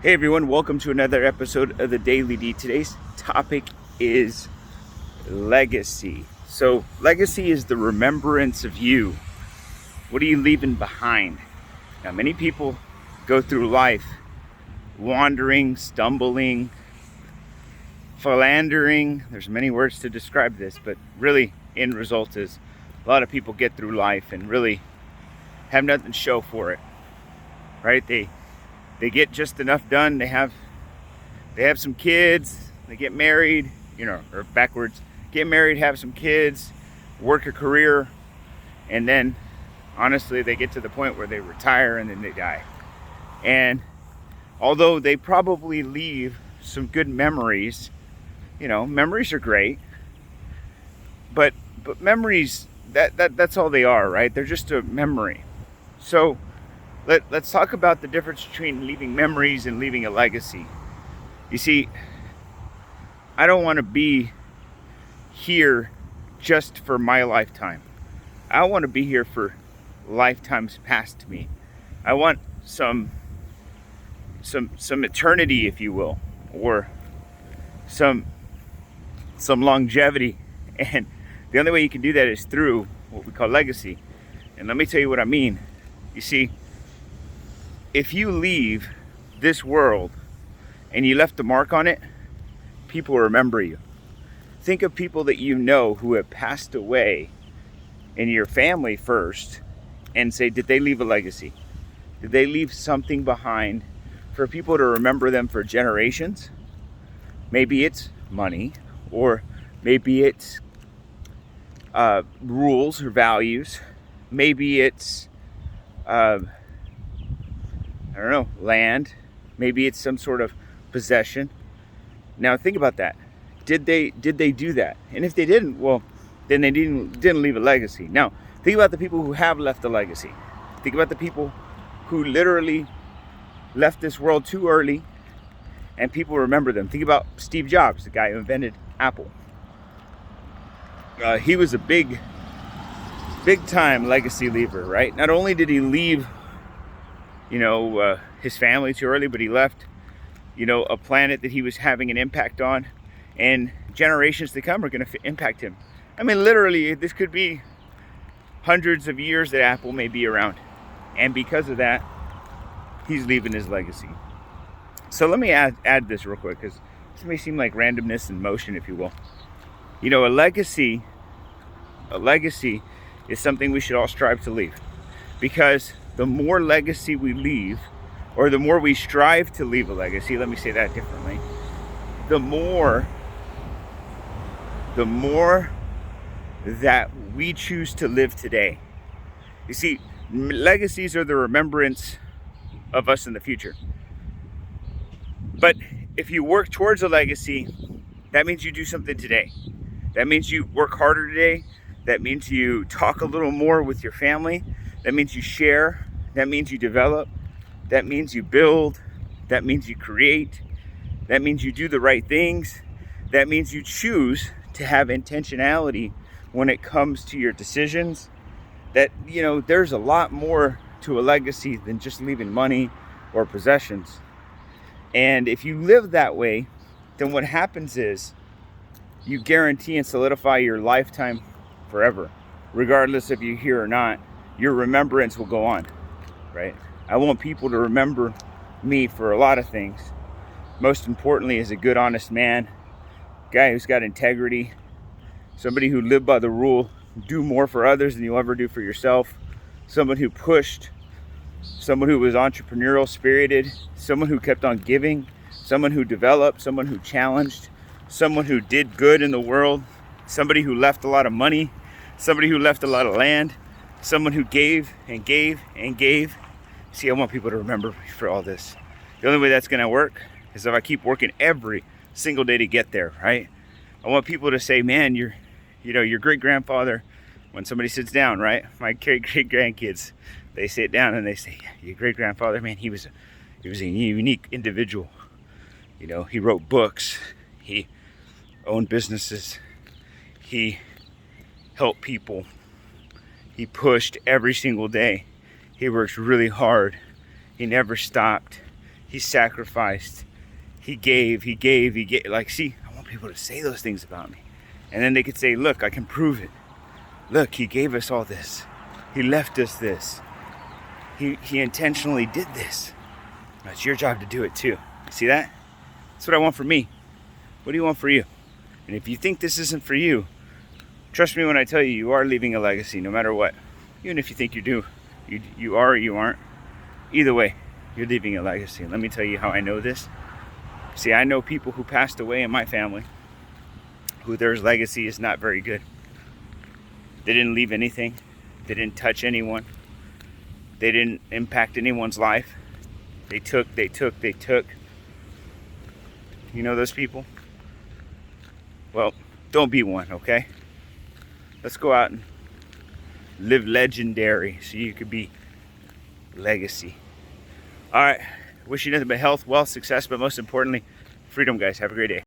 Hey everyone, welcome to another episode of the Daily D. Today's topic is legacy. So, legacy is the remembrance of you. What are you leaving behind? Now, many people go through life wandering, stumbling, philandering. There's many words to describe this, but really, end result is a lot of people get through life and really have nothing to show for it, right? They get just enough done. They have some kids, they get married, or backwards, get married, have some kids, work a career, and then honestly they get to the point where they retire and then they die. And although they probably leave some good memories, memories are great, but memories, that's all they are, right? They're just a memory. So let's talk about the difference between leaving memories and leaving a legacy. You see, I don't want to be here just for my lifetime. I want to be here for lifetimes past me. I want some eternity, if you will, or some longevity. And the only way you can do that is through what we call legacy. And let me tell you what I mean. You see, if you leave this world and you left a mark on it, people will remember you. Think of people that you know who have passed away in your family first and say, did they leave a legacy? Did they leave something behind for people to remember them for generations? Maybe it's money, or maybe it's rules or values. Maybe it's land. Maybe it's some sort of possession. Now think about that. Did they do that? And if they didn't, well, then they didn't leave a legacy. Now think about the people who have left a legacy. Think about the people who literally left this world too early and people remember them. Think about Steve Jobs, the guy who invented Apple. He was a big time legacy leaver, right? Not only did he leave his family too early, but he left, a planet that he was having an impact on, and generations to come are going to impact him. I mean, literally, this could be hundreds of years that Apple may be around. And because of that, he's leaving his legacy. So let me add this real quick, because this may seem like randomness in motion, if you will. A legacy is something we should all strive to leave. Because the more legacy we leave, or the more we strive to leave a legacy, let me say that differently, the more that we choose to live today. You see, legacies are the remembrance of us in the future. But if you work towards a legacy, that means you do something today. That means you work harder today. That means you talk a little more with your family. That means you share. That means you develop. That means you build. That means you create. That means you do the right things. That means you choose to have intentionality when it comes to your decisions. That, there's a lot more to a legacy than just leaving money or possessions. And if you live that way, then what happens is you guarantee and solidify your lifetime forever. Regardless if you're here or not, your remembrance will go on, right? I want people to remember me for a lot of things. Most importantly, as a good, honest man, guy who's got integrity, somebody who lived by the rule, do more for others than you'll ever do for yourself, someone who pushed, someone who was entrepreneurial spirited, someone who kept on giving, someone who developed, someone who challenged, someone who did good in the world, somebody who left a lot of money, somebody who left a lot of land, someone who gave and gave and gave. See, I want people to remember me for all this. The only way that's going to work is if I keep working every single day to get there, right? I want people to say, man, your great-grandfather, when somebody sits down, right? My great-grandkids, they sit down and they say, your great-grandfather, man, he was a unique individual. He wrote books. He owned businesses. He helped people. He pushed every single day. He worked really hard. He never stopped. he sacrificed, he gave. Like, see, I want people to say those things about me. And then they could say, look, I can prove it. Look, he gave us all this. He left us this. He intentionally did this. It's your job to do it too. See that? That's what I want for me. What do you want for you? And if you think this isn't for you, trust me when I tell you, you are leaving a legacy no matter what. Even if you think you do, you are or you aren't. Either way, you're leaving a legacy. And let me tell you how I know this. See, I know people who passed away in my family who their legacy is not very good. They didn't leave anything. They didn't touch anyone. They didn't impact anyone's life. They took. You know those people? Well, don't be one, okay? Let's go out and live legendary so you could be legacy. All right. Wish you nothing but health, wealth, success, but most importantly, freedom, guys. Have a great day.